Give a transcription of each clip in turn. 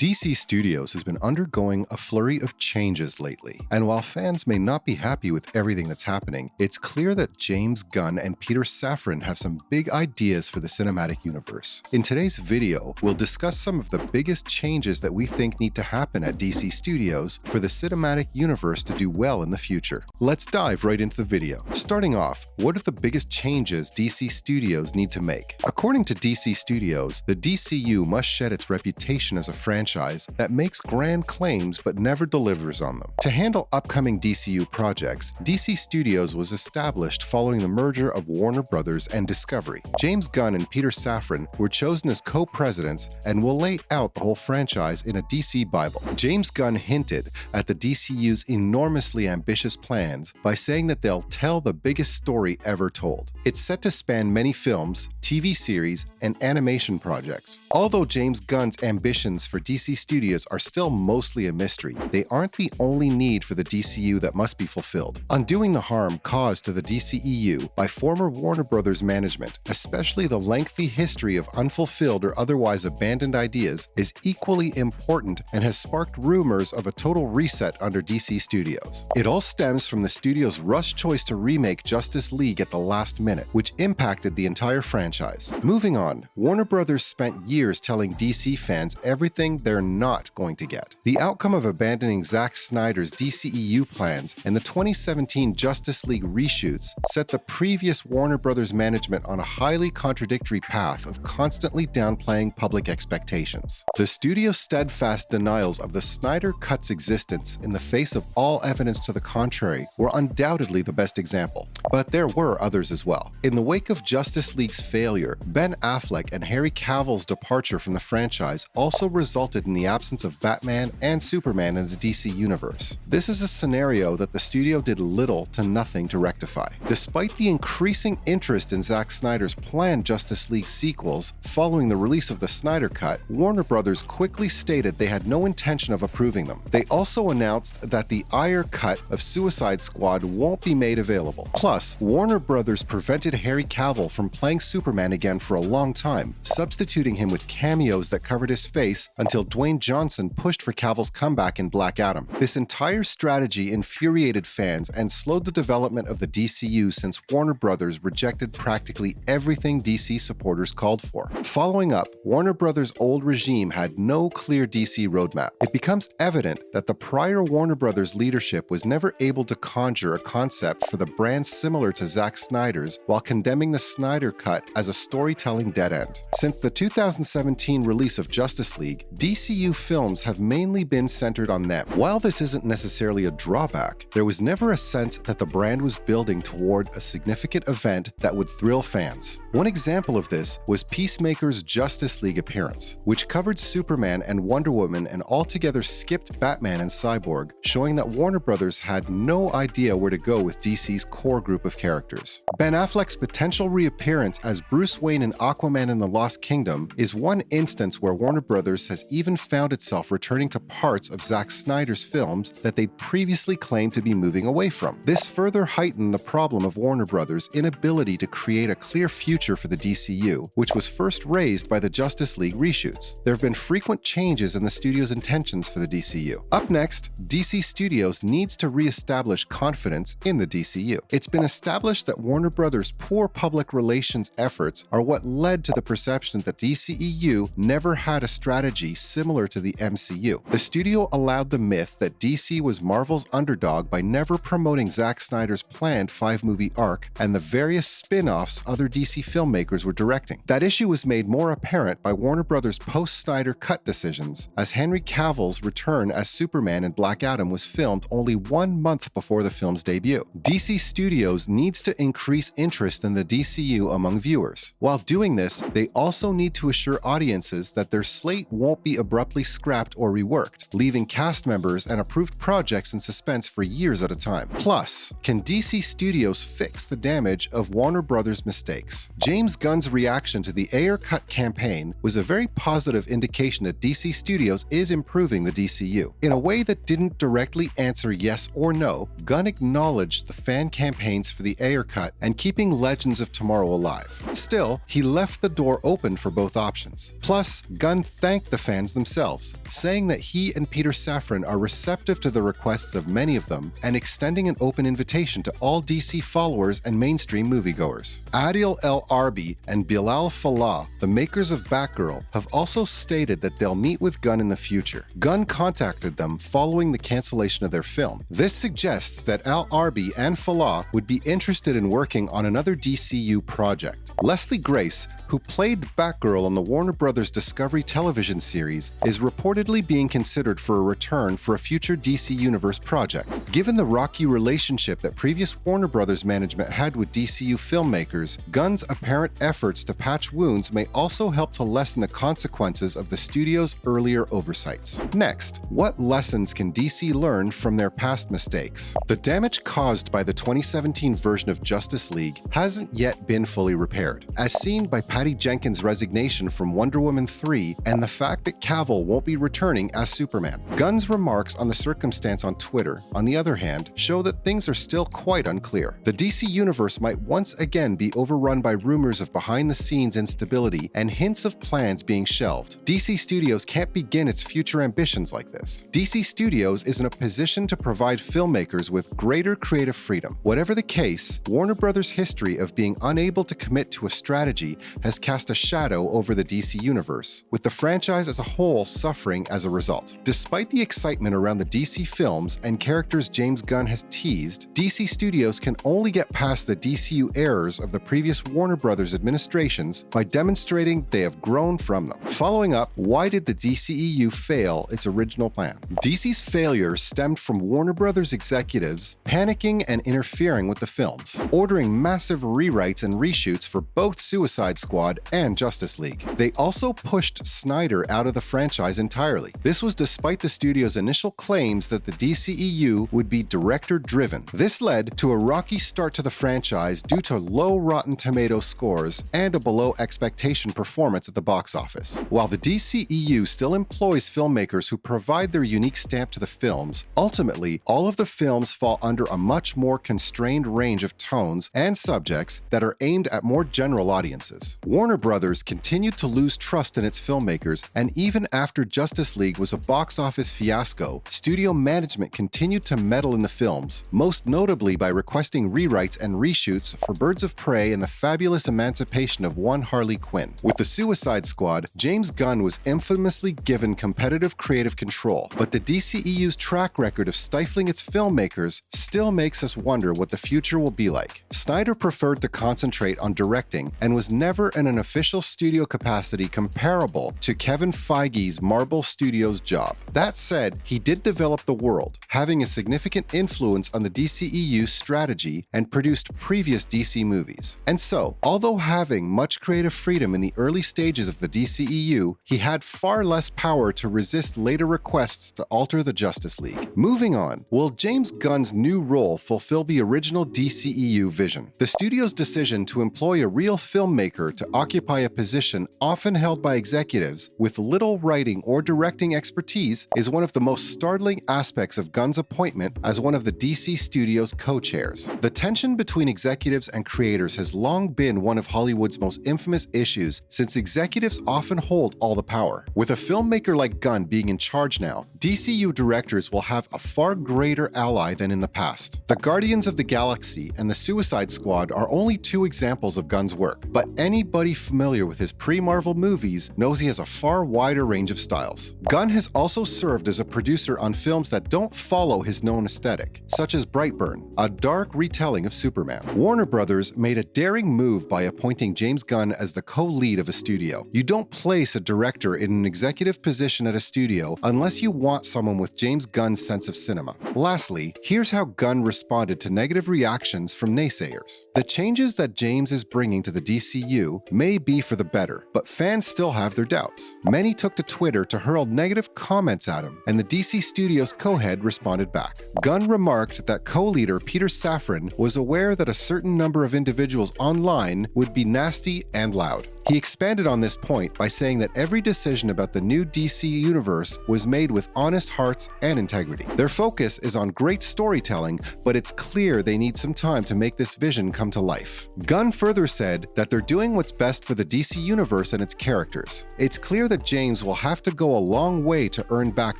DC Studios has been undergoing a flurry of changes lately, and while fans may not be happy with everything that's happening, it's clear that James Gunn and Peter Safran have some big ideas for the cinematic universe. In today's video, we'll discuss some of the biggest changes that we think need to happen at DC Studios for the cinematic universe to do well in the future. Let's dive right into the video. Starting off, what are the biggest changes DC Studios need to make? According to DC Studios, the DCU must shed its reputation as a franchise that makes grand claims but never delivers on them. To handle upcoming DCU projects, DC Studios was established following the merger of Warner Bros. And Discovery. James Gunn and Peter Safran were chosen as co-presidents and will lay out the whole franchise in a DC Bible. James Gunn hinted at the DCU's enormously ambitious plans by saying that they'll tell the biggest story ever told. It's set to span many films, TV series, and animation projects. Although James Gunn's ambitions for DC Studios are still mostly a mystery, they aren't the only need for the DCU that must be fulfilled. Undoing the harm caused to the DCEU by former Warner Bros. Management, especially the lengthy history of unfulfilled or otherwise abandoned ideas, is equally important and has sparked rumors of a total reset under DC Studios. It all stems from the studio's rush choice to remake Justice League at the last minute, which impacted the entire franchise. Moving on, Warner Bros. Spent years telling DC fans everything they're not going to get. The outcome of abandoning Zack Snyder's DCEU plans and the 2017 Justice League reshoots set the previous Warner Bros. Management on a highly contradictory path of constantly downplaying public expectations. The studio's steadfast denials of the Snyder Cut's existence in the face of all evidence to the contrary were undoubtedly the best example, but there were others as well. In the wake of Justice League's failure, Ben Affleck and Henry Cavill's departure from the franchise also resulted in the absence of Batman and Superman in the DC universe. This is a scenario that the studio did little to nothing to rectify. Despite the increasing interest in Zack Snyder's planned Justice League sequels following the release of the Snyder Cut, Warner Bros. Quickly stated they had no intention of approving them. They also announced that the Ayer cut of Suicide Squad won't be made available. Plus, Warner Bros. Prevented Henry Cavill from playing Superman again for a long time, substituting him with cameos that covered his face until Dwayne Johnson pushed for Cavill's comeback in Black Adam. This entire strategy infuriated fans and slowed the development of the DCU since Warner Bros. Rejected practically everything DC supporters called for. Following up, Warner Bros.' old regime had no clear DC roadmap. It becomes evident that the prior Warner Bros. Leadership was never able to conjure a concept for the brand similar to Zack Snyder's while condemning the Snyder Cut as a storytelling dead end. Since the 2017 release of Justice League, DCU films have mainly been centered on them. While this isn't necessarily a drawback, there was never a sense that the brand was building toward a significant event that would thrill fans. One example of this was Peacemaker's Justice League appearance, which covered Superman and Wonder Woman and altogether skipped Batman and Cyborg, showing that Warner Bros. Had no idea where to go with DC's core group of characters. Ben Affleck's potential reappearance as Bruce Wayne in Aquaman in the Lost Kingdom is one instance where Warner Bros. Has even found itself returning to parts of Zack Snyder's films that they'd previously claimed to be moving away from. This further heightened the problem of Warner Bros.' inability to create a clear future for the DCU, which was first raised by the Justice League reshoots. There have been frequent changes in the studio's intentions for the DCU. Up next, DC Studios needs to re-establish confidence in the DCU. It's been established that Warner Bros.' poor public relations efforts are what led to the perception that DCEU never had a strategy similar to the MCU. The studio allowed the myth that DC was Marvel's underdog by never promoting Zack Snyder's planned 5-movie arc and the various spin-offs other DC filmmakers were directing. That issue was made more apparent by Warner Bros. Post-Snyder Cut decisions, as Henry Cavill's return as Superman in Black Adam was filmed only 1 month before the film's debut. DC Studios needs to increase interest in the DCU among viewers. While doing this, they also need to assure audiences that their slate won't be abruptly scrapped or reworked, leaving cast members and approved projects in suspense for years at a time. Plus, can DC Studios fix the damage of Warner Bros. Mistakes? James Gunn's reaction to the Ayer Cut campaign was a very positive indication that DC Studios is improving the DCU. In a way that didn't directly answer yes or no, Gunn acknowledged the fan campaigns for the Ayer Cut and keeping Legends of Tomorrow alive. Still, he left the door open for both options. Plus, Gunn thanked the fans fans themselves, saying that he and Peter Safran are receptive to the requests of many of them and extending an open invitation to all DC followers and mainstream moviegoers. Adil El Arbi and Bilal Fallah, the makers of Batgirl, have also stated that they'll meet with Gunn in the future. Gunn contacted them following the cancellation of their film. This suggests that El Arbi and Fallah would be interested in working on another DCU project. Leslie Grace, who played Batgirl on the Warner Bros. Discovery television series, is reportedly being considered for a return for a future DC Universe project. Given the rocky relationship that previous Warner Bros. Management had with DCU filmmakers, Gunn's apparent efforts to patch wounds may also help to lessen the consequences of the studio's earlier oversights. Next, what lessons can DC learn from their past mistakes? The damage caused by the 2017 version of Justice League hasn't yet been fully repaired, as seen by Patty Jenkins' resignation from Wonder Woman 3 and the fact that Cavill won't be returning as Superman. Gunn's remarks on the circumstance on Twitter, on the other hand, show that things are still quite unclear. The DC Universe might once again be overrun by rumors of behind-the-scenes instability and hints of plans being shelved. DC Studios can't begin its future ambitions like this. DC Studios is in a position to provide filmmakers with greater creative freedom. Whatever the case, Warner Bros.' history of being unable to commit to a strategy has cast a shadow over the DC Universe, with the franchise as a whole suffering as a result. Despite the excitement around the DC films and characters James Gunn has teased, DC Studios can only get past the DCU errors of the previous Warner Bros. Administrations by demonstrating they have grown from them. Following up, why did the DCEU fail its original plan? DC's failure stemmed from Warner Bros. Executives panicking and interfering with the films, ordering massive rewrites and reshoots for both Suicide Squad and Justice League. They also pushed Snyder out of the franchise entirely. This was despite the studio's initial claims that the DCEU would be director-driven. This led to a rocky start to the franchise due to low Rotten Tomatoes scores and a below-expectation performance at the box office. While the DCEU still employs filmmakers who provide their unique stamp to the films, ultimately, all of the films fall under a much more constrained range of tones and subjects that are aimed at more general audiences. Warner Bros. Continued to lose trust in its filmmakers, and even after Justice League was a box office fiasco, studio management continued to meddle in the films, most notably by requesting rewrites and reshoots for Birds of Prey and the Fabulous Emancipation of One Harley Quinn. With the Suicide Squad, James Gunn was infamously given competitive creative control, but the DCEU's track record of stifling its filmmakers still makes us wonder what the future will be like. Snyder preferred to concentrate on directing and was never in an official studio capacity comparable to Kevin Feige's Marvel Studios job. That said, he did develop the world, having a significant influence on the DCEU strategy and produced previous DC movies. And so, although having much creative freedom in the early stages of the DCEU, he had far less power to resist later requests to alter the Justice League. Moving on, will James Gunn's new role fulfill the original DCEU vision? The studio's decision to employ a real filmmaker to occupy a position often held by executives with little writing or directing expertise is one of the most startling aspects of Gunn's appointment as one of the DC Studios co-chairs. The tension between executives and creators has long been one of Hollywood's most infamous issues, since executives often hold all the power. With a filmmaker like Gunn being in charge now, DCU directors will have a far greater ally than in the past. The Guardians of the Galaxy and the Suicide Squad are only two examples of Gunn's work, but anybody familiar with his pre-Marvel movies knows he has a far wider range of styles. Gunn has also served as a producer on films that don't follow his known aesthetic, such as Brightburn, a dark retelling of Superman. Warner Bros. Made a daring move by appointing James Gunn as the co-lead of a studio. You don't place a director in an executive position at a studio unless you want someone with James Gunn's sense of cinema. Lastly, here's how Gunn responded to negative reactions from naysayers. The changes that James is bringing to the DCU may be for the better, but fans still have their doubts. Many took to Twitter to hurl negative comments at him, and the DC Studios co-head responded back. Gunn remarked that co-leader Peter Safran was aware that a certain number of individuals online would be nasty and loud. He expanded on this point by saying that every decision about the new DC universe was made with honest hearts and integrity. Their focus is on great storytelling, but it's clear they need some time to make this vision come to life. Gunn further said that they're doing what's what's best for the DC Universe and its characters. It's clear that James will have to go a long way to earn back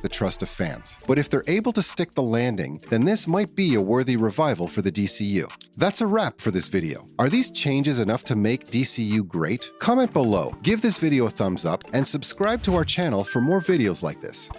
the trust of fans. But if they're able to stick the landing, then this might be a worthy revival for the DCU. That's a wrap for this video. Are these changes enough to make DCU great? Comment below, give this video a thumbs up, and subscribe to our channel for more videos like this.